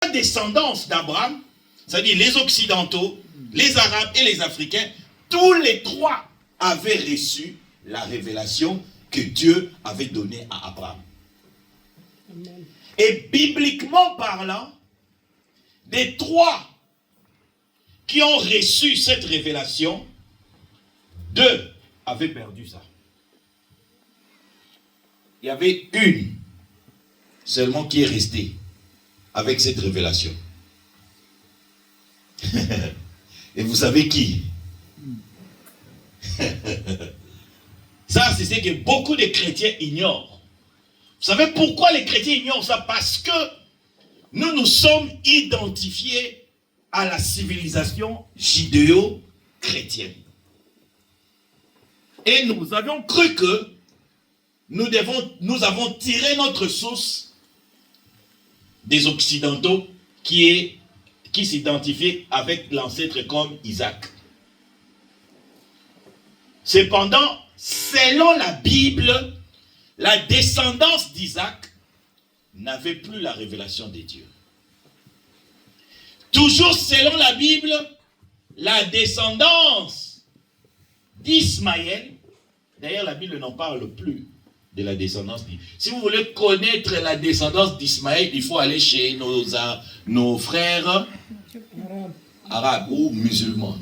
La descendance d'Abraham, c'est-à-dire les Occidentaux, les Arabes et les Africains, tous les trois avaient reçu la révélation que Dieu avait donnée à Abraham. Amen. Et bibliquement parlant, des trois qui ont reçu cette révélation, 2 avaient perdu ça. Il y avait une seulement qui est restée avec cette révélation. Et vous savez qui? Ça, c'est ce que beaucoup de chrétiens ignorent. Vous savez pourquoi les chrétiens ignorent ça? Parce que nous nous sommes identifiés à la civilisation judéo-chrétienne. Et nous avions cru que nous avons tiré notre source des Occidentaux qui s'identifiait avec l'ancêtre comme Isaac. Cependant, selon la Bible, la descendance d'Isaac n'avait plus la révélation de Dieu. Toujours selon la Bible, la descendance d'Ismaël, d'ailleurs la Bible n'en parle plus de la descendance d'Ismaël. Si vous voulez connaître la descendance d'Ismaël, il faut aller chez nos frères arabes ou musulmans.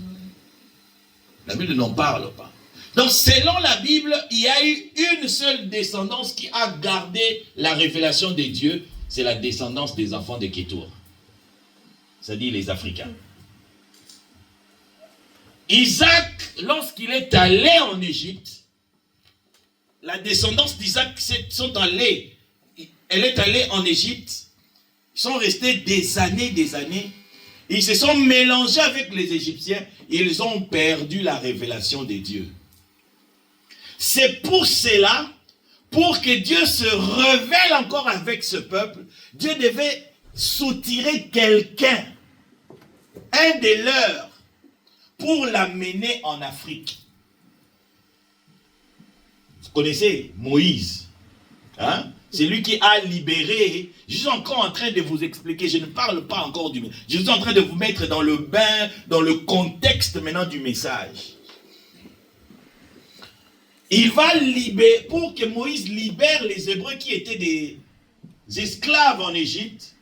La Bible n'en parle pas. Donc selon la Bible, il y a eu une seule descendance qui a gardé la révélation de Dieu, c'est la descendance des enfants de Kétour. C'est-à-dire les Africains. Isaac, lorsqu'il est allé en Égypte, la descendance d'Isaac elle est allée en Égypte, ils sont restés des années, ils se sont mélangés avec les Égyptiens, ils ont perdu la révélation de Dieu. C'est pour cela, pour que Dieu se révèle encore avec ce peuple, Dieu devait soutirer quelqu'un, un des leurs, pour l'amener en Afrique. Vous connaissez Moïse, hein? C'est lui qui a libéré. Je suis encore en train de vous expliquer, je ne parle pas encore du message. Je suis en train de vous mettre dans le bain, dans le contexte maintenant du message. Il va libérer, pour que Moïse libère les Hébreux qui étaient des esclaves en Égypte,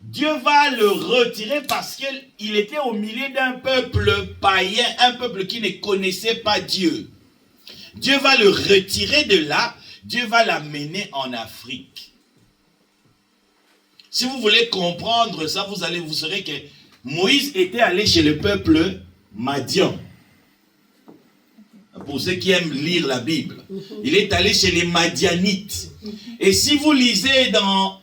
Dieu va le retirer parce qu'il était au milieu d'un peuple païen, un peuple qui ne connaissait pas Dieu. Dieu va le retirer de là, Dieu va l'amener en Afrique. Si vous voulez comprendre ça, vous saurez que Moïse était allé chez le peuple Madian. Pour ceux qui aiment lire la Bible, il est allé chez les Madianites. Et si vous lisez dans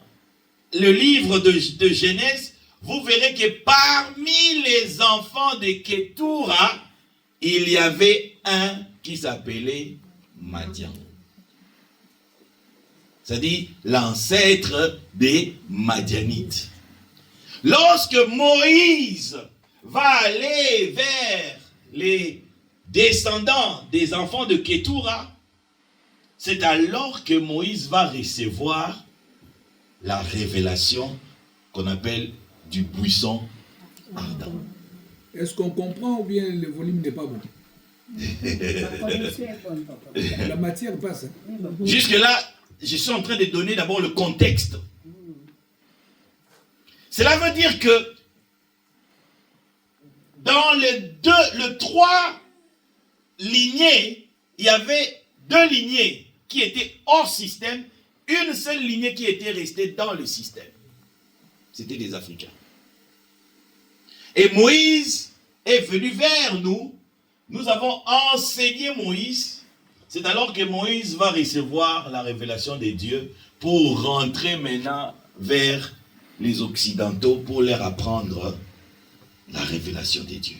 le livre de Genèse, vous verrez que parmi les enfants de Kétoura, il y avait un qui s'appelait Madian. C'est-à-dire l'ancêtre des Madianites. Lorsque Moïse va aller vers les descendants des enfants de Kétoura, c'est alors que Moïse va recevoir la révélation qu'on appelle du buisson ardent. Est-ce qu'on comprend ou bien le volume n'est pas bon? La matière passe. Jusque-là, je suis en train de donner d'abord le contexte. Cela veut dire que dans les trois lignées, il y avait 2 lignées qui étaient hors système, une seule lignée qui était restée dans le système. C'était les Africains. Et Moïse est venu vers nous. Nous avons enseigné Moïse. C'est alors que Moïse va recevoir la révélation de Dieu pour rentrer maintenant vers les Occidentaux pour leur apprendre la révélation de Dieu.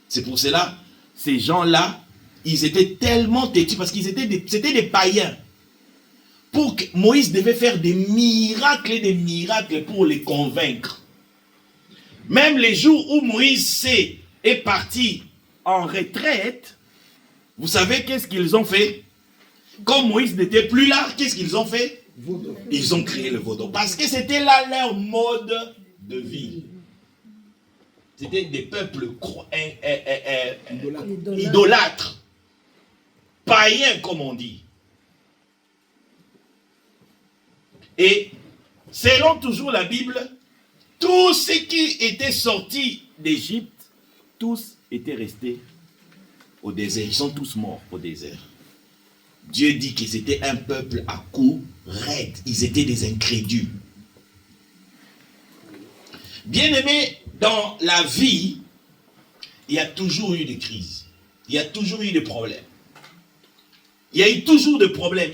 C'est pour cela, ces gens-là, ils étaient tellement têtus parce qu'ils c'était des païens. Pour que Moïse devait faire des miracles et des miracles pour les convaincre. Même les jours où Moïse est parti en retraite, vous savez qu'est-ce qu'ils ont fait? Comme Moïse n'était plus là, qu'est-ce qu'ils ont fait? Vaudou. Ils ont créé le vaudou. Parce que c'était là leur mode de vie. C'était des peuples idolâtres. Païens, comme on dit. Et selon toujours la Bible, tous ceux qui étaient sortis d'Égypte, tous étaient restés au désert. Ils sont tous morts au désert. Dieu dit qu'ils étaient un peuple à coups raides. Ils étaient des incrédules. Bien-aimés, dans la vie, il y a toujours eu des crises. Il y a toujours eu des problèmes. Il y a eu toujours des problèmes.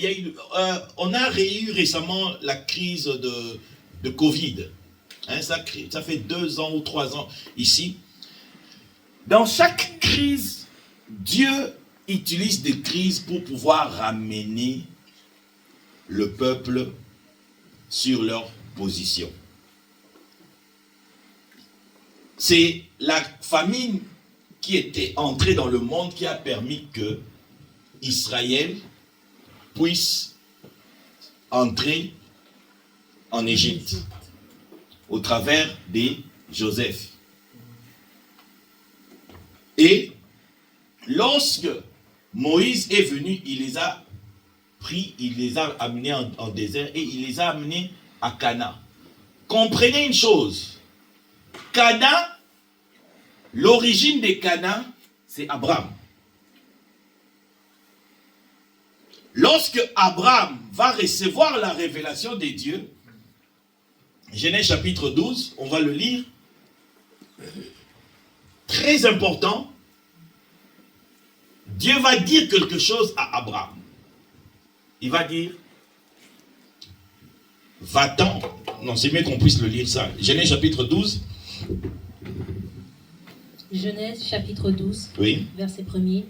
On a eu récemment la crise de Covid. Hein, ça fait 2 ans ou 3 ans ici. Dans chaque crise, Dieu utilise des crises pour pouvoir ramener le peuple sur leur position. C'est la famine qui était entrée dans le monde qui a permis que Israël puisse entrer en Égypte au travers de Joseph. Et lorsque Moïse est venu, il les a pris, il les a amenés en désert et il les a amenés à Canaan. Comprenez une chose, Canaan, l'origine de Canaan, c'est Abraham. Lorsque Abraham va recevoir la révélation de Dieu, Genèse chapitre 12, on va le lire, très important, Dieu va dire quelque chose à Abraham. Il va dire, va-t'en, non c'est mieux qu'on puisse le lire ça, Genèse chapitre 12. Genèse chapitre 12, Oui. verset 1er.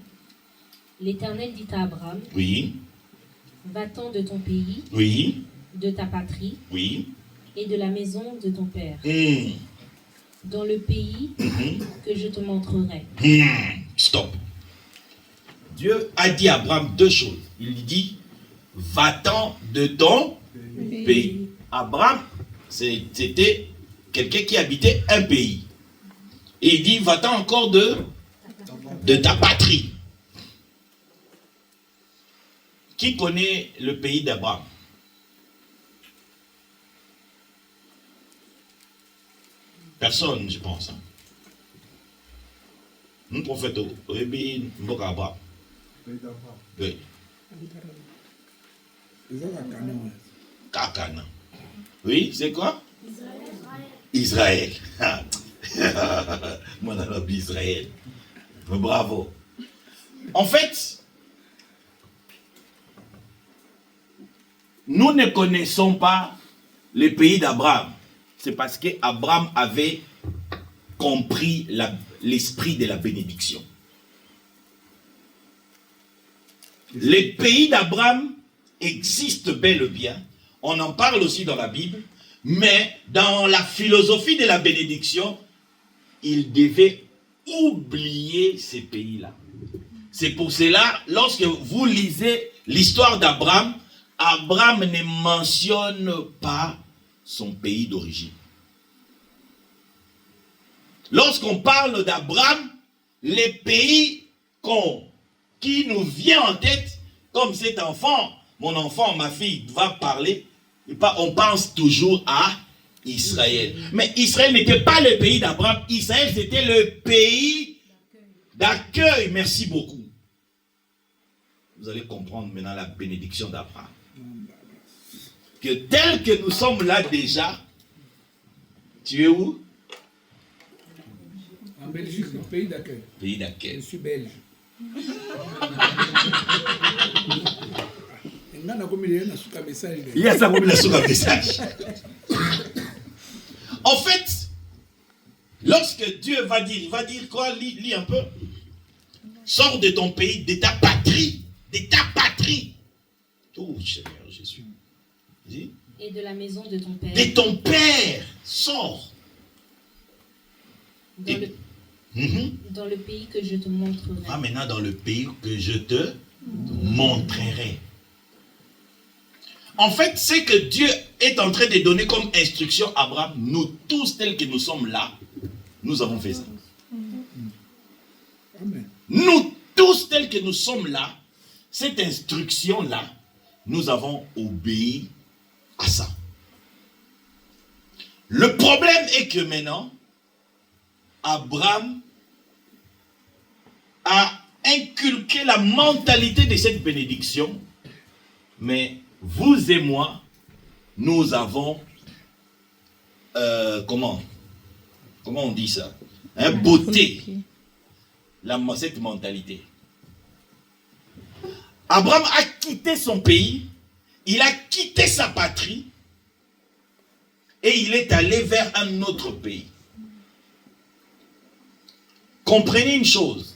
L'Éternel dit à Abraham, Oui. va-t'en de ton pays, Oui. de ta patrie Oui. et de la maison de ton père, dans le pays que je te montrerai. Stop. Dieu a dit à Abraham 2 choses. Il lui dit, va-t'en de ton pays. Abraham, c'était quelqu'un qui habitait un pays. Et il dit, va-t'en encore de ta patrie. Qui connaît le pays d'Abraham? Personne, je pense. Un prophète, Rébi Mboka Abraham. Oui. Kakana. Oui, c'est quoi? Israël. Moi, on a Israël. Bravo. En fait, nous ne connaissons pas le pays d'Abraham. C'est parce qu'Abraham avait compris l'esprit de la bénédiction. Le pays d'Abraham existe bel et bien. On en parle aussi dans la Bible. Mais dans la philosophie de la bénédiction, il devait oublier ces pays-là. C'est pour cela, lorsque vous lisez l'histoire d'Abraham, Abraham ne mentionne pas son pays d'origine. Lorsqu'on parle d'Abraham, les pays qui nous vient en tête, comme cet enfant, mon enfant, ma fille va parler, on pense toujours à Israël. Mais Israël n'était pas le pays d'Abraham. Israël, c'était le pays d'accueil. Merci beaucoup. Vous allez comprendre maintenant la bénédiction d'Abraham. Que tel que nous sommes là déjà, tu es où? En Belgique, le pays d'accueil. Pays d'accueil. Je suis belge. Il y a ça comme un message. En fait, lorsque Dieu va dire, il va dire quoi? Lis un peu. Sors de ton pays, de ta patrie. De ta patrie. Oh, Seigneur Jésus. Dis. Et de la maison de ton père. De ton père. Sors. Dans le pays que je te montrerai. Va maintenant dans le pays que je te montrerai. En fait, c'est que Dieu est en train de donner comme instruction à Abraham, nous tous tels que nous sommes là, nous avons fait ça. Amen. Nous tous tels que nous sommes là, cette instruction-là, nous avons obéi à ça. Le problème est que maintenant, Abraham a inculqué la mentalité de cette bénédiction, mais vous et moi, nous avons, comment on dit ça, beauté cette mentalité. Abraham a quitté son pays, il a quitté sa patrie, et il est allé vers un autre pays. Comprenez une chose,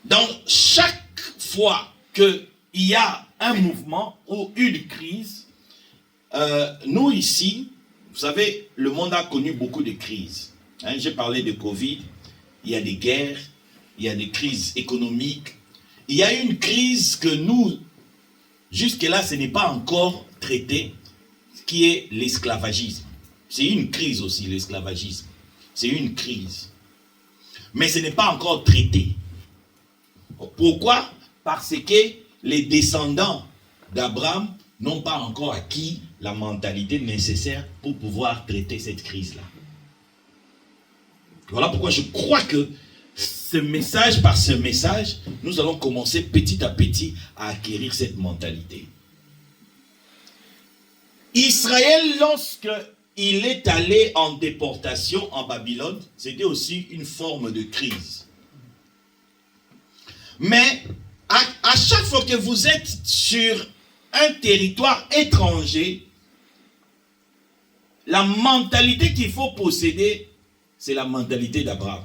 dans chaque fois qu'il y a un mouvement ou une crise, nous ici, vous savez, le monde a connu beaucoup de crises. J'ai parlé de Covid, il y a des guerres, il y a des crises économiques. Il y a une crise que nous, jusque-là, ce n'est pas encore traité, qui est l'esclavagisme. C'est une crise aussi, l'esclavagisme. C'est une crise. Mais ce n'est pas encore traité. Pourquoi? Parce que les descendants d'Abraham n'ont pas encore acquis la mentalité nécessaire pour pouvoir traiter cette crise-là. Voilà pourquoi je crois que ce message par ce message, nous allons commencer petit à petit à acquérir cette mentalité. Israël, lorsque il est allé en déportation en Babylone, c'était aussi une forme de crise. Mais à chaque fois que vous êtes sur un territoire étranger, la mentalité qu'il faut posséder, c'est la mentalité d'Abraham.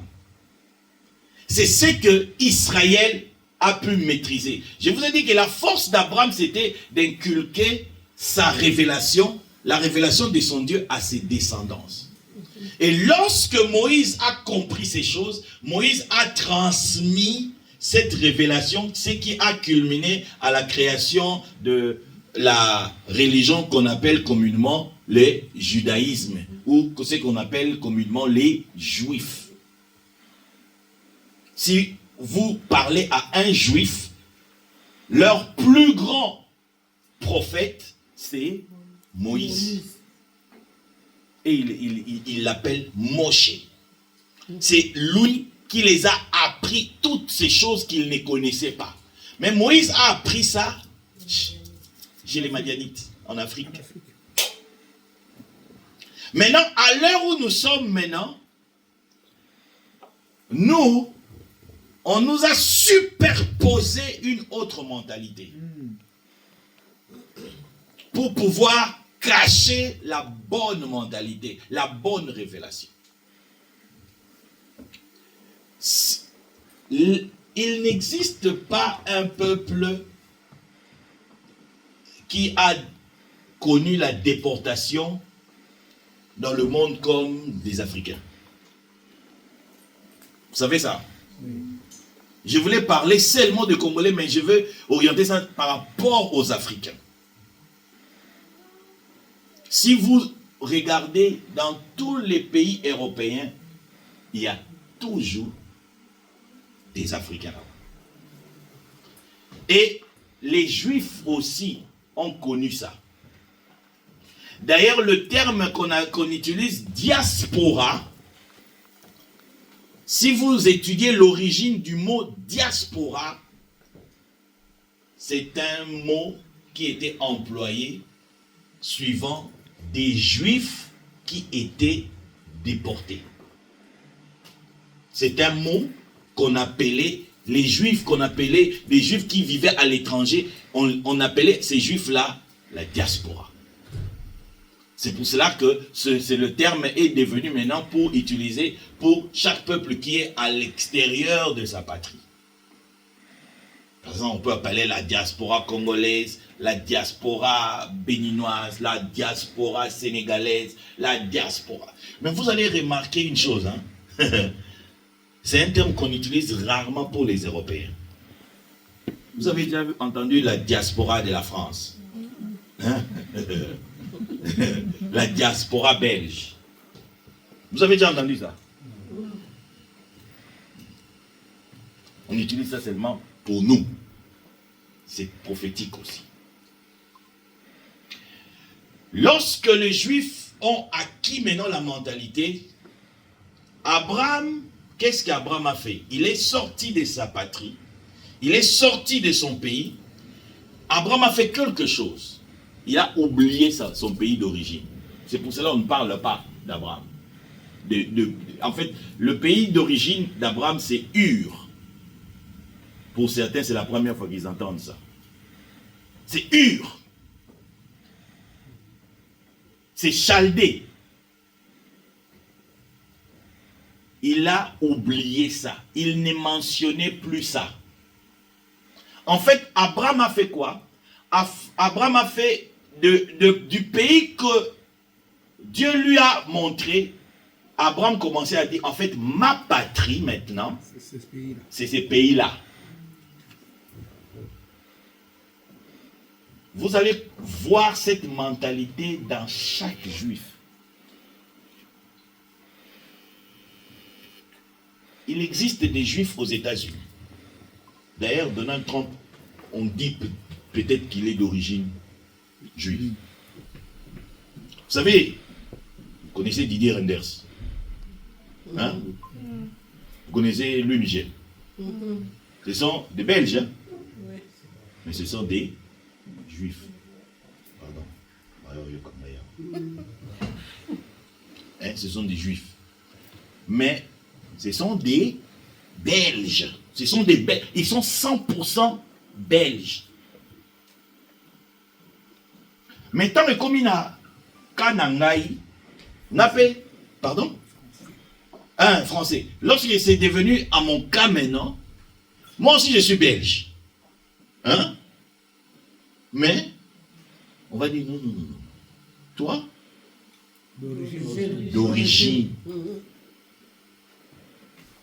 C'est ce que Israël a pu maîtriser. Je vous ai dit que la force d'Abraham, c'était d'inculquer sa révélation, la révélation de son Dieu à ses descendants. Et lorsque Moïse a compris ces choses, Moïse a transmis cette révélation, ce qui a culminé à la création de la religion qu'on appelle communément le judaïsme, ou ce qu'on appelle communément les juifs. Si vous parlez à un juif, leur plus grand prophète, c'est Moïse. Et il l'appelle Moshe. C'est lui qui les a appris toutes ces choses qu'ils ne connaissaient pas. Mais Moïse a appris ça chez les Madianites, en Afrique. Maintenant, à l'heure où nous sommes maintenant, on nous a superposé une autre mentalité pour pouvoir cacher la bonne mentalité, la bonne révélation. Il n'existe pas un peuple qui a connu la déportation dans le monde comme des Africains. Vous savez ça? Je voulais parler seulement de Congolais, mais je veux orienter ça par rapport aux Africains. Si vous regardez dans tous les pays européens, il y a toujours des Africains. Et les Juifs aussi ont connu ça. D'ailleurs, le terme qu'on utilise, diaspora, si vous étudiez l'origine du mot diaspora, c'est un mot qui était employé suivant des Juifs qui étaient déportés. C'est un mot qu'on appelait, les Juifs qui vivaient à l'étranger, on appelait ces Juifs-là la diaspora. C'est pour cela que le terme est devenu maintenant pour utiliser pour chaque peuple qui est à l'extérieur de sa patrie. Par exemple, on peut appeler la diaspora congolaise, la diaspora béninoise, la diaspora sénégalaise, la diaspora. Mais vous allez remarquer une chose, hein? C'est un terme qu'on utilise rarement pour les Européens. Vous avez déjà entendu la diaspora de la France? Hein? La diaspora belge. Vous avez déjà entendu ça? On utilise ça seulement pour nous. C'est prophétique aussi. Lorsque les Juifs ont acquis maintenant la mentalité, Abraham, qu'est-ce qu'Abraham a fait? Il est sorti de sa patrie, il est sorti de son pays. Abraham a fait quelque chose. Il a oublié son pays d'origine. C'est pour cela qu'on ne parle pas d'Abraham. En fait, le pays d'origine d'Abraham, c'est Ur. Pour certains, c'est la première fois qu'ils entendent ça. C'est Ur. C'est Chaldée. Il a oublié ça. Il ne mentionnait plus ça. En fait, Abraham a fait quoi? Abraham a fait du pays que Dieu lui a montré. Abraham commençait à dire, en fait, ma patrie maintenant, c'est ces pays-là. Vous allez voir cette mentalité dans chaque juif. Il existe des juifs aux États-Unis. D'ailleurs, Donald Trump, on dit peut-être qu'il est d'origine juive. Vous savez, vous connaissez Didier Renders. Hein? Vous connaissez Louis Michel. Ce sont des Belges, hein? Mais ce sont des Juifs. Pardon. Hein, ce sont des Juifs. Mais ce sont des Belges. Ce sont des Belges. Ils sont 100% Belges. Maintenant, comme il a Kanangaï, Napé, pardon? Un Français. Lorsque c'est devenu à mon cas maintenant, moi aussi je suis belge. Hein? Mais, on va dire non. Toi? D'origine.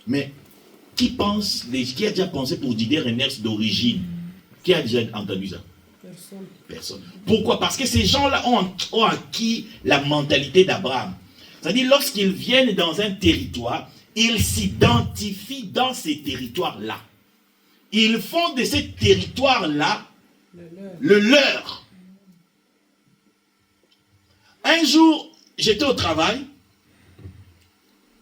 Mais, qui a déjà pensé pour Didier Renders d'origine? Qui a déjà entendu ça? Personne. Pourquoi? Parce que ces gens-là ont acquis la mentalité d'Abraham. C'est-à-dire, lorsqu'ils viennent dans un territoire, ils s'identifient dans ces territoires-là. Ils font de ces territoires-là le leur. Un jour, j'étais au travail.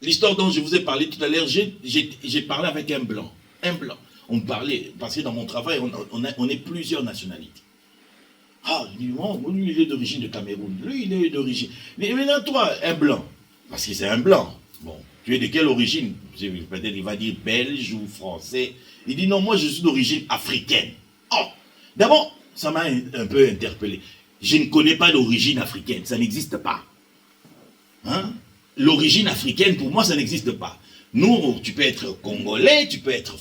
L'histoire dont je vous ai parlé tout à l'heure, j'ai parlé avec un blanc. Un blanc. On parlait, parce que dans mon travail, on est plusieurs nationalités. Ah, lui, il est d'origine de Cameroun. Lui, il est d'origine. Mais maintenant, toi, un blanc. Parce que c'est un blanc. Bon, tu es de quelle origine? Peut-être il va dire belge ou français. Il dit non, moi je suis d'origine africaine. Oh, d'abord, ça m'a un peu interpellé. Je ne connais pas l'origine africaine. Ça n'existe pas. Hein? L'origine africaine, pour moi, ça n'existe pas. Nous, tu peux être congolais, tu peux être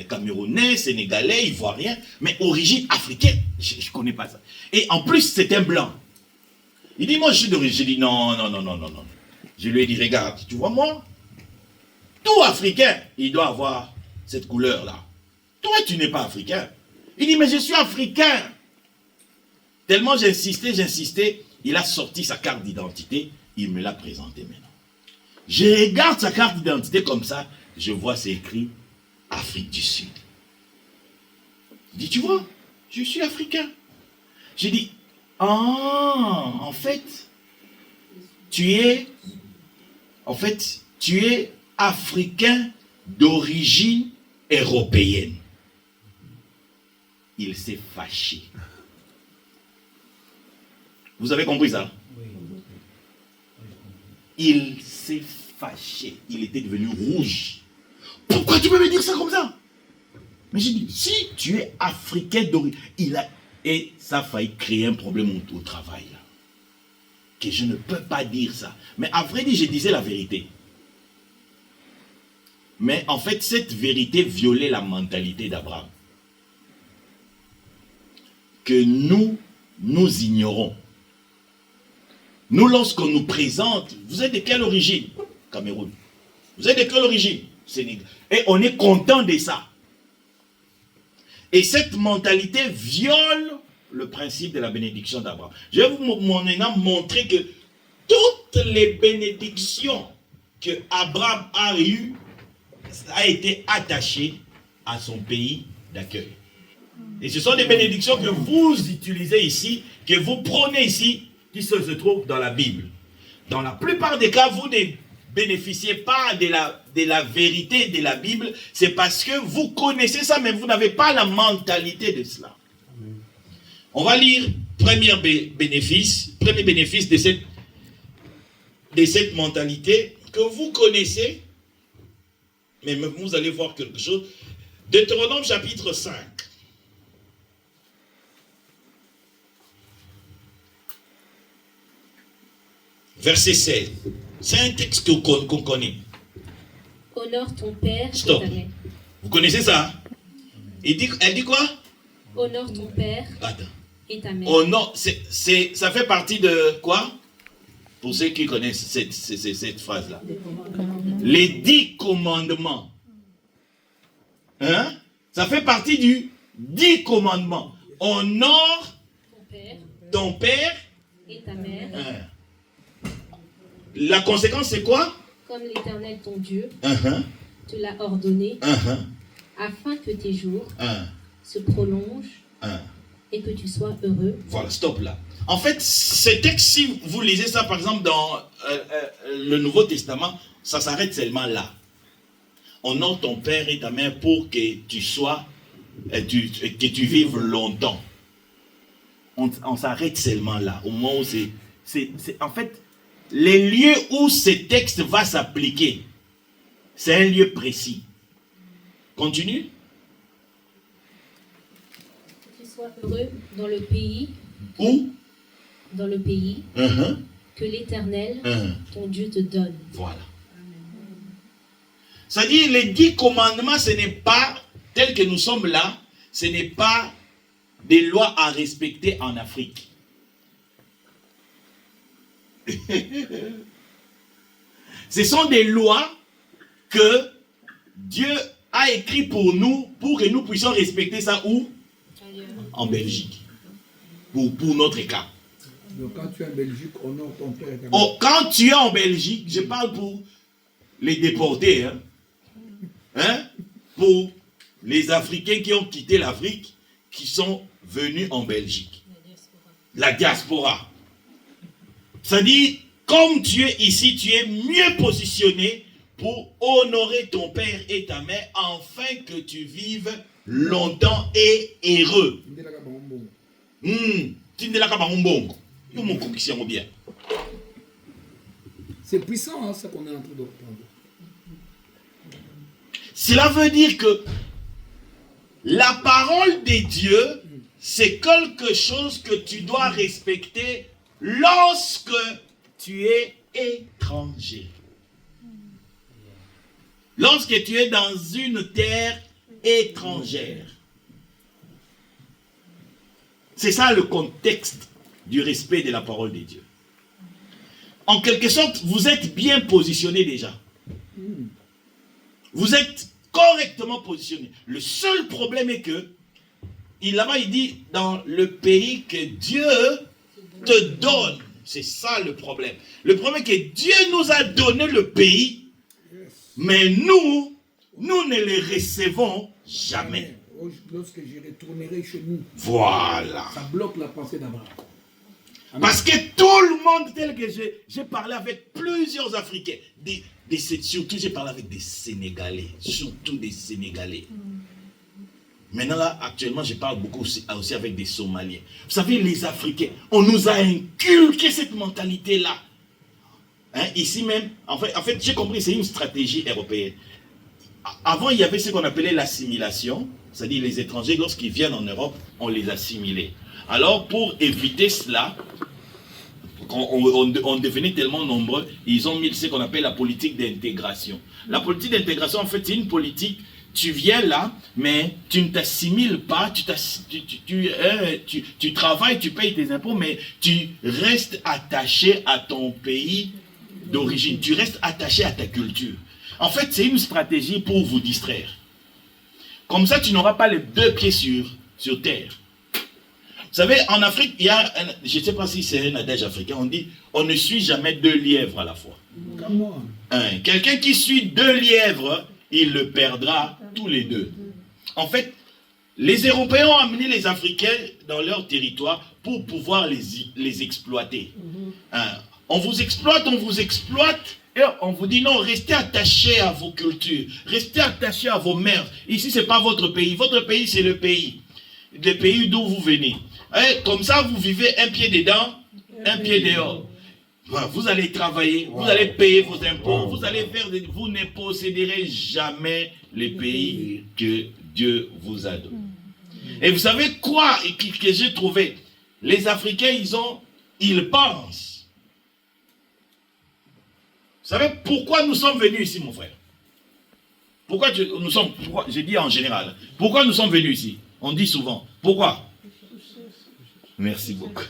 camerounais, sénégalais, ivoirien, mais origine africaine, je ne connais pas ça. Et en plus, c'est un blanc. Il dit, moi, je suis d'origine. Je dis, non. Je lui ai dit, regarde, tu vois, moi, tout Africain, il doit avoir cette couleur-là. Toi, tu n'es pas africain. Il dit, mais je suis africain. Tellement j'insistais, il a sorti sa carte d'identité, il me l'a présentée maintenant. Je regarde sa carte d'identité comme ça, je vois c'est écrit Afrique du Sud. Il dit, tu vois, je suis africain. J'ai dit, ah, en fait, tu es africain d'origine européenne. Il s'est fâché. Vous avez compris ça? Oui. Il s'est fâché. Il était devenu rouge. Pourquoi tu peux me dire ça comme ça? Mais j'ai dit, si tu es africain d'origine, et ça a failli créer un problème au travail. Là. Que je ne peux pas dire ça. Mais à vrai dire, je disais la vérité. Mais en fait, cette vérité violait la mentalité d'Abraham. Que nous ignorons. Nous, lorsqu'on nous présente, vous êtes de quelle origine? Cameroun. Vous êtes de quelle origine? Sénégal. Et on est content de ça. Et cette mentalité viole le principe de la bénédiction d'Abraham. Je vais vous maintenant montrer que toutes les bénédictions que Abraham a eues a été attachées à son pays d'accueil. Et ce sont des bénédictions que vous utilisez ici, que vous prenez ici, qui se trouvent dans la Bible. Dans la plupart des cas, vous ne bénéficiez pas de la vérité de la Bible, c'est parce que vous connaissez ça, mais vous n'avez pas la mentalité de cela. On va lire premier bénéfice de cette mentalité que vous connaissez, mais vous allez voir quelque chose. Deutéronome chapitre 5. Verset 16. C'est un texte qu'on connaît. Honore ton père et Stop. ta mère. Vous connaissez ça? Elle dit quoi? Honore ton père Attends. et ta mère. Honore, ça fait partie de quoi? Pour ceux qui connaissent cette phrase-là. Les 10 commandements. Hein? Ça fait partie du 10 commandements. Honore ton père Et ta mère, hein. La conséquence, c'est quoi? comme l'Éternel ton Dieu Uh-huh, te l'a ordonné, uh-huh, afin que tes jours uh-huh, se prolongent uh-huh. et que tu sois heureux. Voilà, stop là. En fait, ce texte, si vous lisez ça, par exemple, dans le Nouveau Testament, ça s'arrête seulement là. Honore ton père et ta mère pour que tu sois, que tu vives longtemps. On s'arrête seulement là, au moment où c'est en fait, les lieux où ce texte va s'appliquer, c'est un lieu précis. Continue. Que tu sois heureux dans le pays, Où? Uh-huh, que l'Éternel, uh-huh. ton Dieu, te donne. Voilà. C'est-à-dire, les 10 commandements, ce n'est pas, tel que nous sommes là, ce n'est pas des lois à respecter en Afrique. Ce sont des lois que Dieu a écrites pour nous, pour que nous puissions respecter ça où? En Belgique. Pour notre cas. Donc quand tu es en Belgique, honore ton père et ta mère. Oh, quand tu es en Belgique, je parle pour les déportés, hein? Hein? Pour les Africains qui ont quitté l'Afrique, qui sont venus en Belgique. La diaspora. C'est-à-dire, comme tu es ici, tu es mieux positionné pour honorer ton père et ta mère, afin que tu vives longtemps et heureux. C'est puissant, hein, ça qu'on est en train de reprendre. Cela veut dire que la parole de Dieu, c'est quelque chose que tu dois respecter lorsque tu es étranger. Lorsque tu es dans une terre étrangère. C'est ça le contexte du respect de la parole de Dieu. En quelque sorte, vous êtes bien positionné déjà. Vous êtes correctement positionné. Le seul problème est que, là-bas il dit, dans le pays que Dieu te donne. C'est ça le problème. Le problème est que Dieu nous a donné le pays, mais nous ne le recevons jamais. Lorsque je retournerai chez nous, voilà. Ça bloque la pensée d'Abraham. Parce que tout le monde, tel que j'ai parlé avec plusieurs Africains, surtout j'ai parlé avec des Sénégalais, surtout des Sénégalais. Maintenant là, actuellement, je parle beaucoup aussi avec des Somaliens. Vous savez, les Africains, on nous a inculqué cette mentalité-là. Hein, ici même, en fait j'ai compris, c'est une stratégie européenne. Avant, il y avait ce qu'on appelait l'assimilation, c'est-à-dire les étrangers, lorsqu'ils viennent en Europe, on les assimilait. Alors, pour éviter cela, on devenait tellement nombreux, ils ont mis ce qu'on appelle la politique d'intégration. La politique d'intégration, en fait, c'est une politique, tu viens là, mais tu ne t'assimiles pas, tu travailles, tu payes tes impôts, mais tu restes attaché à ton pays d'origine, tu restes attaché à ta culture. En fait, c'est une stratégie pour vous distraire. Comme ça, tu n'auras pas les deux pieds sur terre. savez, en Afrique, il y a, je ne sais pas si c'est un adage africain, on dit, on ne suit jamais 2 lièvres à la fois. Quelqu'un qui suit 2 lièvres, il le perdra tous les 2. En fait, les Européens ont amené les Africains dans leur territoire pour pouvoir les exploiter. On vous exploite, et on vous dit non, restez attachés à vos cultures, restez attachés à vos mères. Ici, ce n'est pas votre pays c'est le pays d'où vous venez. Comme ça, vous vivez un pied dedans, un pied dehors. Vous allez travailler, vous allez payer vos impôts, vous ne posséderez jamais les pays que Dieu vous a donnés. Et vous savez quoi que j'ai trouvé? Les Africains, ils pensent. Vous savez pourquoi nous sommes venus ici, mon frère? Je dis en général, pourquoi nous sommes venus ici? On dit souvent, pourquoi? Merci beaucoup.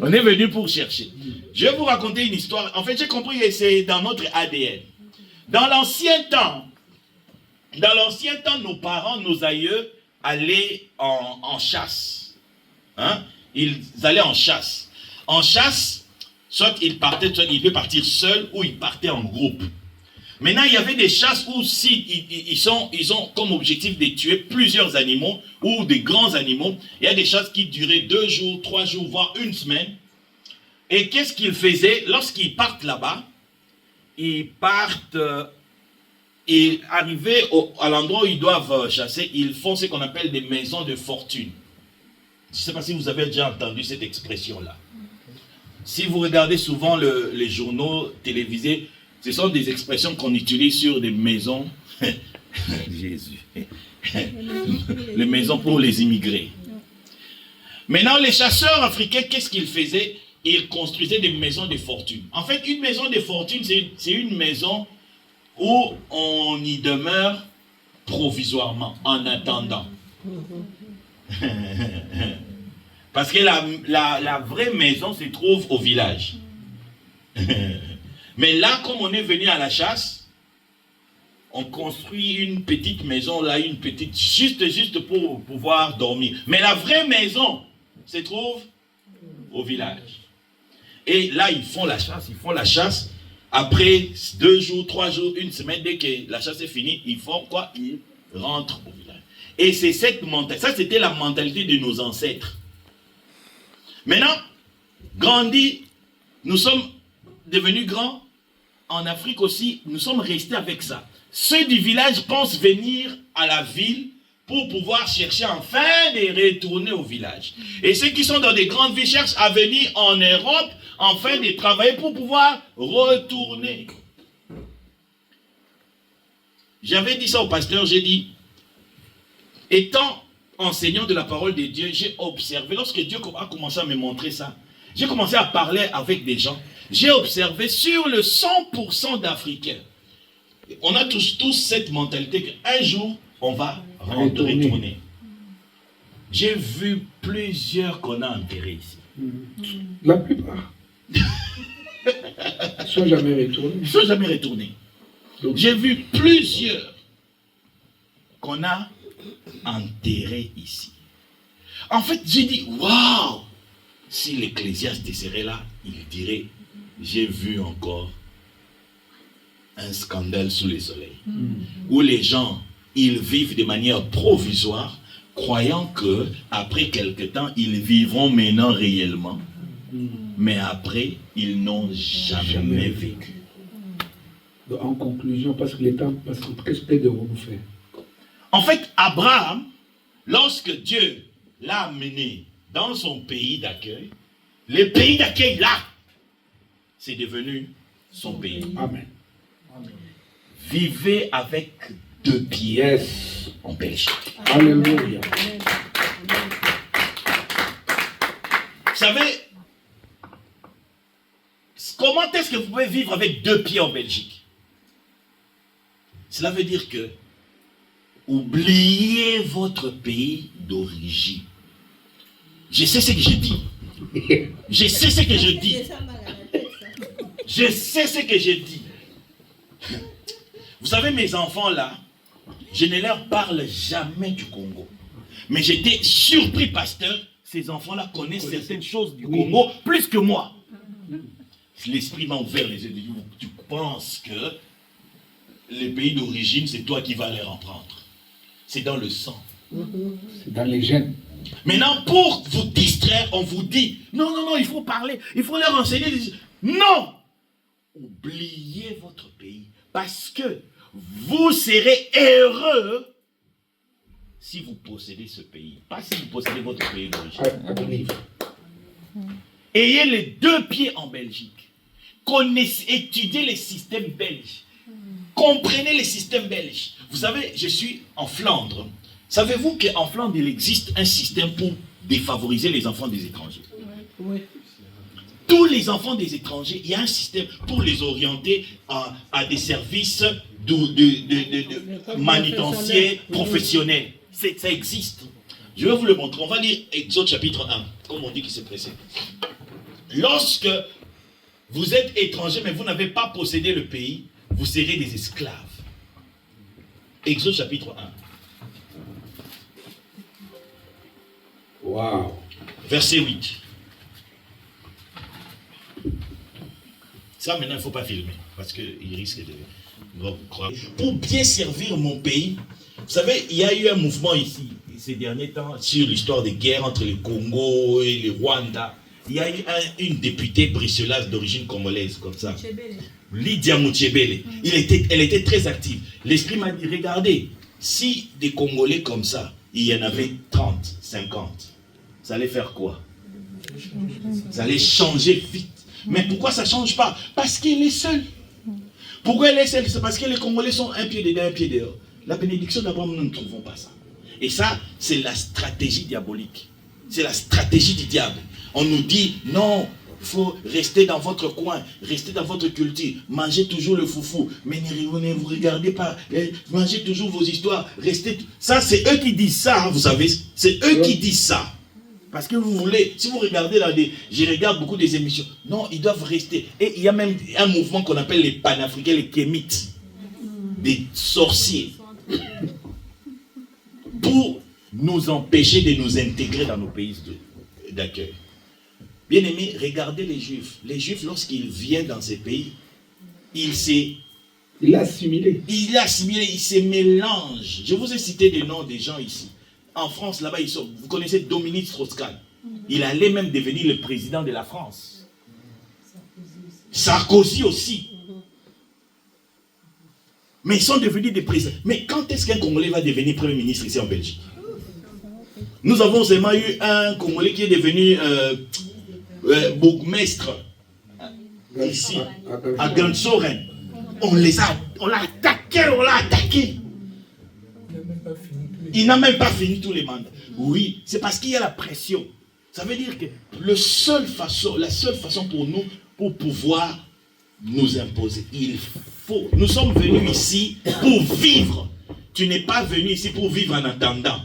On est venu pour chercher. Je vais vous raconter une histoire. En fait, j'ai compris que c'est dans notre ADN. Dans l'ancien temps, nos parents, nos aïeux allaient en chasse. Ils allaient en chasse. En chasse, soit ils partaient, soit ils pouvaient partir seuls ou ils partaient en groupe. Maintenant, il y avait des chasses où ils ont comme objectif de tuer plusieurs animaux ou des grands animaux. Il y a des chasses qui duraient 2 jours, 3 jours, voire 1 semaine. Et qu'est-ce qu'ils faisaient lorsqu'ils partent là-bas? Ils partent et arrivés à l'endroit où ils doivent chasser, ils font ce qu'on appelle des maisons de fortune. Je ne sais pas si vous avez déjà entendu cette expression-là. Si vous regardez souvent les journaux télévisés, ce sont des expressions qu'on utilise sur des maisons. Jésus. Les maisons pour les immigrés. Maintenant, les chasseurs africains, qu'est-ce qu'ils faisaient? Ils construisaient des maisons de fortune. En fait, une maison de fortune, c'est une maison où on y demeure provisoirement, en attendant. Parce que la vraie maison se trouve au village. Mais là, comme on est venu à la chasse, on construit une petite maison, là, juste pour pouvoir dormir. Mais la vraie maison se trouve au village. Et là, ils font la chasse. Après 2 jours, 3 jours, 1 semaine, dès que la chasse est finie, ils font quoi? Ils rentrent au village. Et c'est cette mentalité. Ça, c'était la mentalité de nos ancêtres. Maintenant, grandi, nous sommes devenus grands. En Afrique aussi, nous sommes restés avec ça. Ceux du village pensent venir à la ville pour pouvoir chercher enfin de retourner au village. Et ceux qui sont dans des grandes villes cherchent à venir en Europe afin de travailler pour pouvoir retourner. J'avais dit ça au pasteur, j'ai dit, étant enseignant de la parole de Dieu, j'ai observé, lorsque Dieu a commencé à me montrer ça, j'ai commencé à parler avec des gens. J'ai observé sur le 100% d'Africains. On a tous cette mentalité qu'un jour, on va retourner. J'ai vu plusieurs qu'on a enterrés ici. La plupart. Ils ne sont jamais retournés. Ils ne sont jamais retournés. J'ai vu plusieurs qu'on a enterrés ici. En fait, j'ai dit, waouh! Si l'Ecclésiaste serait là, il dirait, j'ai vu encore un scandale sous le soleil. Où les gens, ils vivent de manière provisoire, croyant que après quelque temps, ils vivront maintenant réellement. Mais après, ils n'ont jamais vécu. Donc, en conclusion, parce que les temps passent, qu'est-ce que devons-nous faire? En fait, Abraham, lorsque Dieu l'a amené dans son pays d'accueil, le pays d'accueil là, c'est devenu son pays. Amen. Vivez avec 2 pieds en Belgique. Alléluia. Vous savez, comment est-ce que vous pouvez vivre avec 2 pieds en Belgique? Cela veut dire que oubliez votre pays d'origine. Je sais ce que je dis. Je sais ce que je dis. Je sais ce que je dis. Vous savez, mes enfants là, je ne leur parle jamais du Congo. Mais j'étais surpris, pasteur, ces enfants-là connaissent certaines choses du Congo plus que moi. L'esprit m'a ouvert les yeux. Tu penses que les pays d'origine, c'est toi qui vas les reprendre. C'est dans le sang. C'est dans les gènes. Maintenant, pour vous distraire, on vous dit, non, non, non, il faut parler, il faut leur enseigner. Non! Oubliez votre pays, parce que vous serez heureux si vous possédez ce pays, pas si vous possédez votre pays d'origine. Ayez les deux pieds en Belgique. Étudiez les systèmes belges. Comprenez les systèmes belges. Vous savez, je suis en Flandre. Savez-vous qu'en Flandre, il existe un système pour défavoriser les enfants des étrangers? Oui. Tous les enfants des étrangers, il y a un système pour les orienter à des services de manutention professionnels. Ça existe. Je vais vous le montrer. On va lire Exode chapitre 1, comme on dit qui s'est pressé. Lorsque vous êtes étranger, mais vous n'avez pas possédé le pays, vous serez des esclaves. Exode chapitre 1. Waouh. Verset 8. Ça, maintenant, il ne faut pas filmer, parce qu'il risque de croire. Pour bien servir mon pays, vous savez, il y a eu un mouvement ici, ces derniers temps, sur l'histoire des guerres entre le Congo et le Rwanda. Il y a eu une députée bruxelloise d'origine congolaise, comme ça. Lydia Moutchebele. Elle était très active. L'esprit m'a dit, regardez, si des Congolais comme ça, il y en avait 30, 50, ça allait faire quoi? Ça allait changer vite. Mais pourquoi ça ne change pas? Parce qu'il est seul. Pourquoi elle est seule? C'est parce que les Congolais sont un pied dedans, un pied dehors. La bénédiction d'Abraham, nous ne trouvons pas ça. Et ça, c'est la stratégie diabolique. C'est la stratégie du diable. On nous dit, non, il faut rester dans votre coin, rester dans votre culture, mangez toujours le foufou, mais ne vous regardez pas, mangez toujours vos histoires, restez... Ça, c'est eux qui disent ça, hein, vous savez, c'est eux qui disent ça. Parce que vous voulez, si vous regardez là, je regarde beaucoup des émissions, non, ils doivent rester. Et il y a même un mouvement qu'on appelle les panafricains, les kémites, des sorciers, pour nous empêcher de nous intégrer dans nos pays d'accueil. Bien aimé, regardez les Juifs. Les Juifs, lorsqu'ils viennent dans ces pays, il a assimilé. Il se mélange. Je vous ai cité des noms des gens ici. En France, là-bas, vous connaissez Dominique Strauss-Kahn. Il allait même devenir le président de la France. Sarkozy aussi. Mais ils sont devenus des présidents. Mais quand est-ce qu'un Congolais va devenir Premier ministre ici en Belgique? Nous avons seulement eu un Congolais qui est devenu bourgmestre ici, à Gansoren. On l'a attaqué. Il n'a même pas fini tous les mandats. Oui, c'est parce qu'il y a la pression. Ça veut dire que la seule façon pour nous, pour pouvoir nous imposer, il faut. Nous sommes venus ici pour vivre. Tu n'es pas venu ici pour vivre en attendant.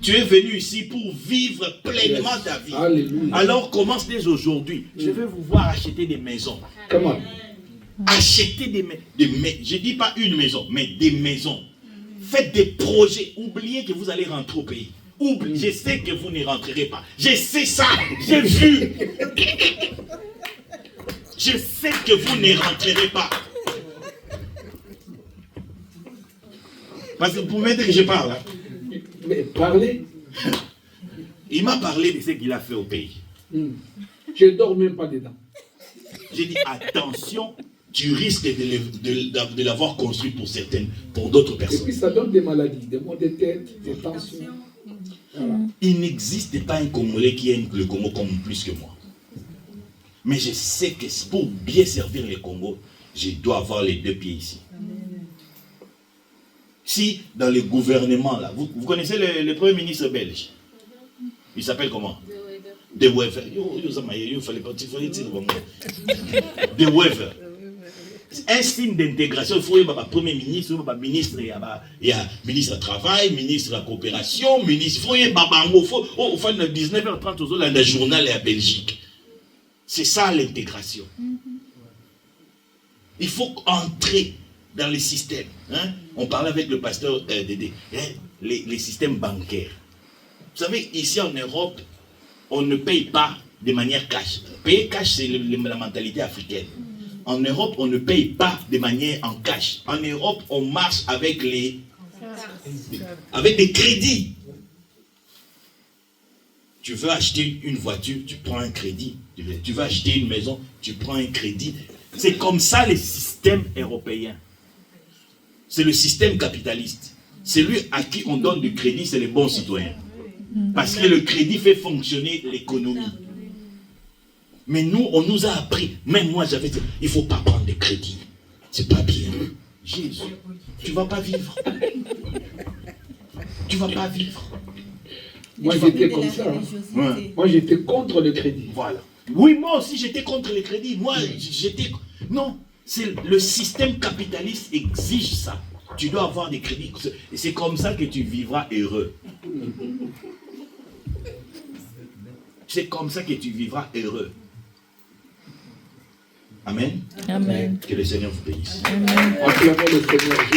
Tu es venu ici pour vivre pleinement ta vie. Alléluia. Alors commence dès aujourd'hui. Je vais vous voir acheter des maisons. Comment? Acheter des maisons. Je ne dis pas une maison, mais des maisons. Faites des projets. Oubliez que vous allez rentrer au pays. Je sais que vous ne rentrerez pas. Je sais ça. J'ai vu. Je sais que vous ne rentrerez pas. Parce que vous mettez que je parle. Hein. Mais parlez. Il m'a parlé de ce qu'il a fait au pays. Je ne dors même pas dedans. J'ai dit attention, tu risques de l'avoir construit pour d'autres personnes. Et puis ça donne des maladies, des maux de tête, des tensions. Voilà. Il n'existe pas un Congolais qui aime le Congo comme plus que moi. Mais je sais que pour bien servir le Congo, je dois avoir les deux pieds ici. Si dans le gouvernement, là, vous connaissez le Premier ministre belge, il s'appelle comment? De Wever. De Wever. Un signe d'intégration, il faut y avoir Premier ministre, il y a ministre du Travail, ministre de la Coopération, ministre, il faut faire 19h30 dans le journal et à Belgique. C'est ça l'intégration. Il faut entrer dans les systèmes. Hein? On parlait avec le pasteur Dédé. Les systèmes bancaires. Vous savez, ici en Europe, on ne paye pas de manière cash. Payer cash, c'est la mentalité africaine. En Europe, on ne paye pas de manière en cash. En Europe, on marche avec des crédits. Tu veux acheter une voiture, tu prends un crédit. Tu veux acheter une maison, tu prends un crédit. C'est comme ça le système européen. C'est le système capitaliste. Celui à qui on donne du crédit, c'est le bon citoyen. Parce que le crédit fait fonctionner l'économie. Mais nous, on nous a appris, même moi j'avais dit, il ne faut pas prendre de crédit. C'est pas bien. Jésus, tu ne vas pas vivre. Tu ne vas pas vivre. Moi j'étais comme ça. Ouais. Moi j'étais contre le crédit. Voilà. Oui, moi aussi j'étais contre les crédits. Moi j'étais... Non, c'est le système capitaliste exige ça. Tu dois avoir des crédits. Et c'est comme ça que tu vivras heureux. C'est comme ça que tu vivras heureux. Amen. Amen. Que le Seigneur vous bénisse. Amen. Acclamez le Seigneur.